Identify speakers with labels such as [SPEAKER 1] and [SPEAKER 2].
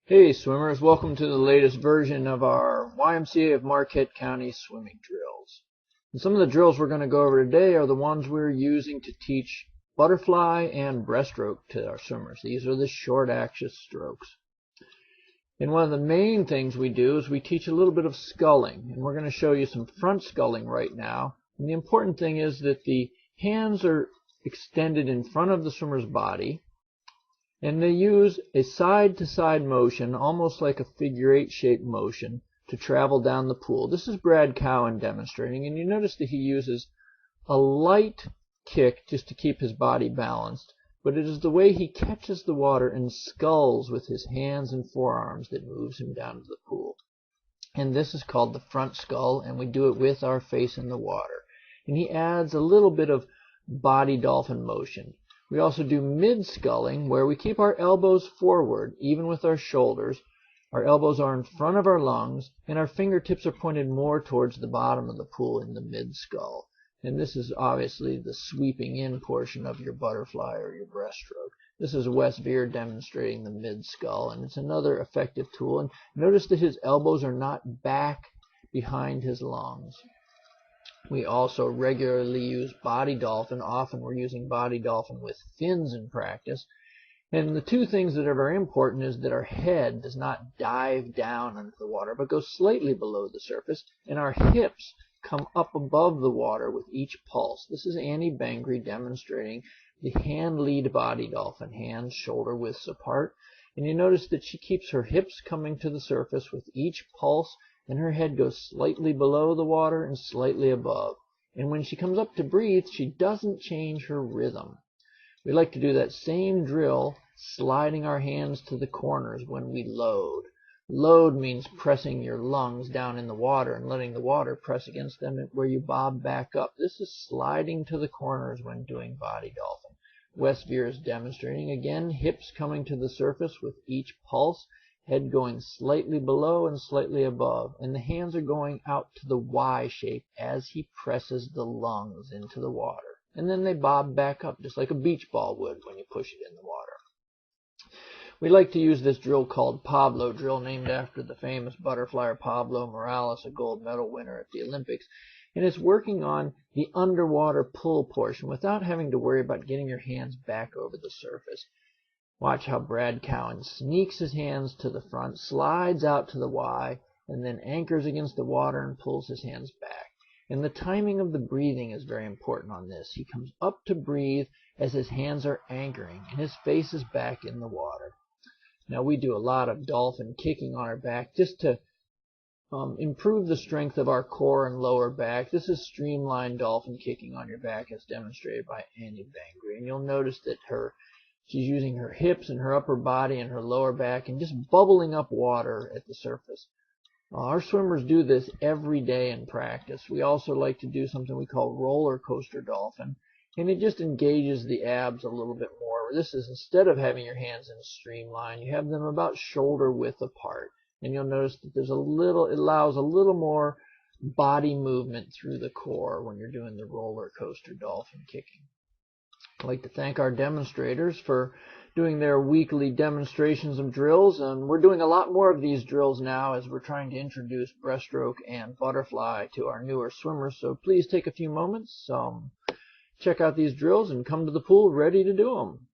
[SPEAKER 1] Hey swimmers, welcome to the latest version of our YMCA of Marquette County swimming drills. And some of the drills we're going to go over today are the ones we're using to teach butterfly and breaststroke to our swimmers. These are the short axis strokes. And one of the main things we do is we teach a little bit of sculling. And we're going to show you some front sculling right now. And the important thing is that the hands are extended in front of the swimmer's body. And they use a side-to-side motion, almost like a figure-8 shape motion, to travel down the pool. This is Brad Cowan demonstrating, and you notice that he uses a light kick just to keep his body balanced, but it is the way he catches the water and sculls with his hands and forearms that moves him down to the pool. And this is called the front scull, and we do it with our face in the water. And he adds a little bit of body dolphin motion. We also do mid-sculling, where we keep our elbows forward, even with our shoulders. Our elbows are in front of our lungs, and our fingertips are pointed more towards the bottom of the pool in the mid-scull. And this is obviously the sweeping in portion of your butterfly or your breaststroke. This is Wes Veer demonstrating the mid-scull, and it's another effective tool. And notice that his elbows are not back behind his lungs. We also regularly use body dolphin. Often we're using body dolphin with fins in practice. And the two things that are very important is that our head does not dive down under the water, but goes slightly below the surface, and our hips come up above the water with each pulse. This is Annie Bangry demonstrating the hand lead body dolphin, hands shoulder widths apart. And you notice that she keeps her hips coming to the surface with each pulse, and her head goes slightly below the water and slightly above. And when she comes up to breathe, she doesn't change her rhythm. We like to do that same drill, sliding our hands to the corners when we load. Load means pressing your lungs down in the water and letting the water press against them where you bob back up. This is sliding to the corners when doing body dolphin. Wes Veer is demonstrating, again, hips coming to the surface with each pulse, head going slightly below and slightly above, and the hands are going out to the Y shape as he presses the lungs into the water. And then they bob back up, just like a beach ball would when you push it in the water. We like to use this drill called Pablo drill, named after the famous butterflyer Pablo Morales, a gold medal winner at the Olympics. And it's working on the underwater pull portion without having to worry about getting your hands back over the surface. Watch how Brad Cowan sneaks his hands to the front, slides out to the Y, and then anchors against the water and pulls his hands back. And the timing of the breathing is very important on this. He comes up to breathe as his hands are anchoring, and his face is back in the water. Now we do a lot of dolphin kicking on our back just to improve the strength of our core and lower back. This is streamlined dolphin kicking on your back as demonstrated by Annie Bangry. And you'll notice that she's using her hips and her upper body and her lower back and just bubbling up water at the surface. Our swimmers do this every day in practice. We also like to do something we call roller coaster dolphin, and it just engages the abs a little bit more. This is, instead of having your hands in a streamline, you have them about shoulder width apart. And you'll notice that it allows a little more body movement through the core when you're doing the roller coaster dolphin kicking. I'd like to thank our demonstrators for doing their weekly demonstrations of drills, and we're doing a lot more of these drills now as we're trying to introduce breaststroke and butterfly to our newer swimmers. So please take a few moments, check out these drills, and come to the pool ready to do them.